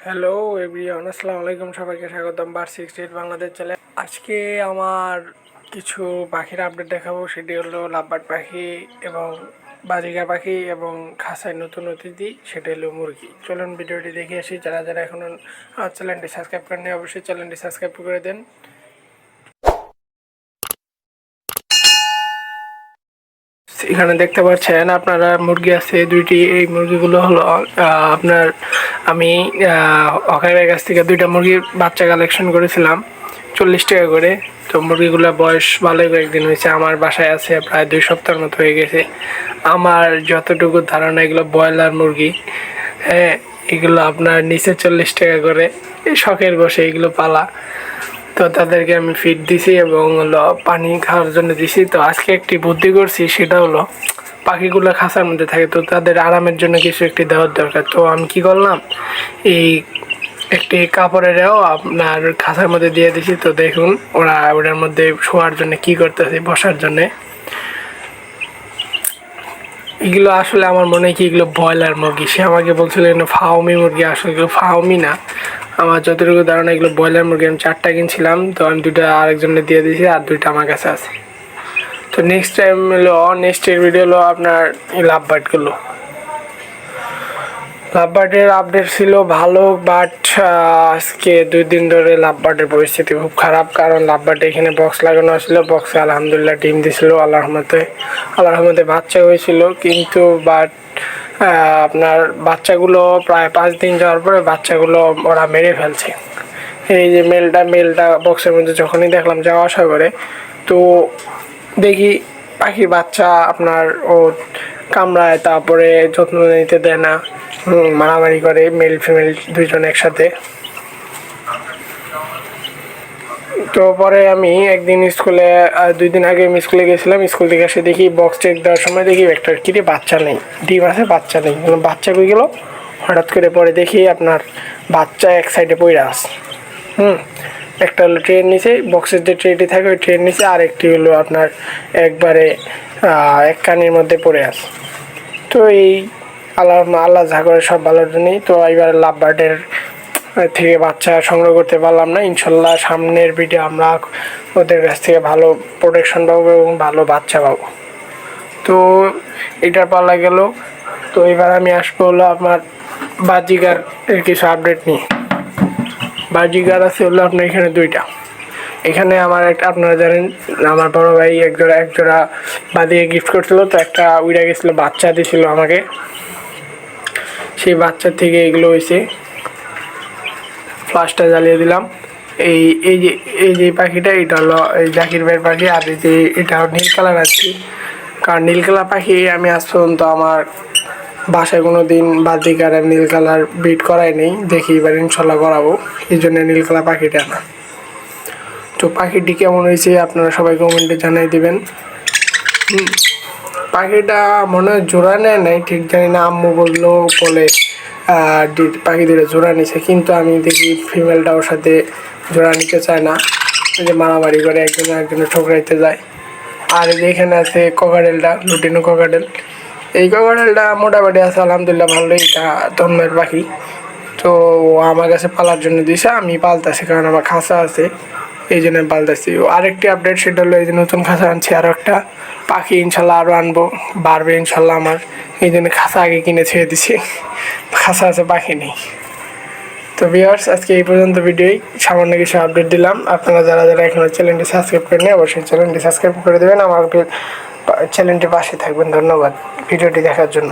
Hello everyone, আসসালামু আলাইকুম। সবাইকে স্বাগতম বার 68 বাংলাদেশ চ্যানেল। আজকে আমার কিছু পাখির আপডেট দেখাবো। সেটি হলো লাভবার্ড পাখি এবং বাজিগার পাখি এবং খাঁচায় নতুন অতিথি, সেটা হলো মুরগি। চলুন ভিডিওটি দেখে আসি। যারা যারা এখনও আমার চ্যানেলটি সাবস্ক্রাইব করেননি অবশ্যই চ্যানেলটি সাবস্ক্রাইব করে দেন। এখানে দেখতে পাচ্ছেন আপনারা মুরগি আছে দুইটি। এই মুরগিগুলো হলো আপনার আমি হকারের কাছ থেকে দুইটা মুরগির বাচ্চা কালেকশন করেছিলাম 40 টাকা করে। তো মুরগিগুলোর বয়স ভালোই কয়েকদিন হয়েছে। আমার বাসায় আছে প্রায় 2 সপ্তাহের মতো হয়ে গেছে। আমার যতটুকু ধারণা এগুলো ব্রয়লার মুরগি। হ্যাঁ, এগুলো আপনার নিচে 40 টাকা করে। এই শখের বসে এগুলো পালা। তো তাদেরকে আমি ফিড দিছি এবং হলো পানি খাওয়ার জন্য দিছি। তো আজকে একটি বুদ্ধি করছি, সেটা হলো পাখিগুলো খাঁচার মধ্যে থাকে, তো তাদের আরামের জন্য কিছু একটি দেওয়ার দরকার। তো আমি কি করলাম, এই একটি কাপড়েরও আপনার খাঁচার মধ্যে দিয়ে দিছি। তো দেখুন ওরা ওটার মধ্যে শোয়ার জন্য কি করতেছে, বসার জন্যে। এগুলো আসলে আমার মনে হয় কি এগুলো ব্রয়লার মুরগি। সে আমাকে বলছিল এগুলো ফাউমি মুরগি, আসলে এগুলো ফাউমি না। আমার যতটুকু ধারণা এগুলো ব্রয়লার মুরগি। আমি 4টা কিনছিলাম, তো আমি 2টা আরেকজনে দিয়ে দিয়েছি আর 2টা আমার কাছে আছে। তো নেক্সটের ভিডিও হলো আপনার এই লাভবার্ডগুলো। লাভবার্ডের আপডেট ছিল ভালো, বাট আজকে 2 দিন ধরে লাভবার্ডের পরিস্থিতি খুব খারাপ। কারণ লাভবার্ড এখানে বক্স লাগানো ছিল, বক্সে আলহামদুলিল্লাহ ডিম দিছিল, আল্লাহর রহমতে বাচ্চা হয়েছিল। কিন্তু আপনার বাচ্চাগুলো প্রায় 5 দিন যাওয়ার পরে বাচ্চাগুলো ওরা মেরে ফেলছে। এই যে মেলটা বক্সের মধ্যে যখনই দেখলাম যাওয়া আসা করে, তো দেখি পাখির বাচ্চা আপনার ও কামড়ায়, তারপরে যত্ন নিতে দেয় না, মারামারি করে মেল ফিমেল দুইজন একসাথে। তো পরে আমি একদিন 2 দিন আগে আমি স্কুলে গেছিলাম। স্কুল থেকে এসে দেখি বক্স চেক দেওয়ার সময় দেখি একটা কিরে বাচ্চা নেই, ডিম আছে বাচ্চা নেই। বাচ্চা কই গেল হঠাৎ করে? পরে দেখি আপনার বাচ্চা এক সাইডে পড়ে আছে। একটা হলো ট্রেন নিচে, বক্সের যে ট্রেটি থাকে ওই ট্রেন নিচে, আর একটি হলো আপনার একবারে এক কানির মধ্যে পড়ে আছে। তো এই আল্লাহ যা করে সব ভালোর জন্যই। তো এবার লাভবার্ডের থেকে বাচ্চা সংগ্রহ করতে পারলাম না। ইনশাল্লাহ সামনের ভিডিও আমরা ওদের কাছ থেকে ভালো প্রোটেকশন পাবো এবং ভালো বাচ্চা পাবো। তো এটার পালা গেল। তো এবার আমি আসবো হলো আপনার বাজিগার এর কিছু আপডেট নিয়ে। বাজিগার আছে হলো আপনার এখানে 2টা। এখানে আমার একটা, আপনারা জানেন আমার বড় ভাই একজোড়া বাদিকে গিফট করছিল। তো একটা উড়ে গেছিলো, বাচ্চা দিয়েছিল আমাকে। সেই বাচ্চার থেকে এগুলো হয়েছে। ফ্লাশটা জ্বালিয়ে দিলাম। এই যে পাখিটা, এটা হলো এই জাকির ভাইয়ের পাখি। আর এই যে এটা নীল কালার আছে। কারণ নীল কালার পাখি আমি আজ পর্যন্ত আমার বাসায় কোনো দিন বাজিকার নীল কালার ব্রিড করাই নেই। দেখি এবার ইনশাল্লাহ করাবো, এই জন্য নীল কালার পাখিটা না। তো পাখিটি কেমন হয়েছে আপনারা সবাই কমেন্টে জানিয়ে দেবেন। পাখিটা মনে হয় জোড়া নেয় নাই, ঠিক জানি না। আম্মু বলে পাখি দুটো জোড়া নিছে, কিন্তু আমি দেখি ফিমেলটা ওর সাথে জোড়া নিতে চায় না। এই যে মারামারি করে একজনে ঠোকরাইতে যায়। আর এই যে এখানে আছে ককাটেলটা, লুটিনো ককাটেল। এই ককাটেলটা মোটামুটি আছে আলহামদুলিল্লাহ ভালোই। এটা তন্ময়ের পাখি। তো আমার কাছে পালার জন্য দিয়েছে, আমি পালতেছি কারণ আমার খাঁচা আছে, এই জন্য আমি পালতেছি। আরেকটি আপডেট, সেটা হলো এই যে নতুন খাঁচা আনছি আরও একটা পাখি। ইনশাল্লাহ আরও আনবো, বাড়বে ইনশাল্লাহ আমার। এই জন্য খাঁচা আগে কিনে ছেড়ে দিছি, খাঁচা আছে পাখি নেই। তো ভিউয়ার্স, আজকে এই পর্যন্ত ভিডিওই সামান্য কিছু আপডেট দিলাম। আপনারা যারা যারা এখনো চ্যানেলটি সাবস্ক্রাইব করেন অবশ্যই চ্যানেলটি সাবস্ক্রাইব করে দেবেন, আমার চ্যানেলটির পাশে থাকবেন। ধন্যবাদ ভিডিওটি দেখার জন্য।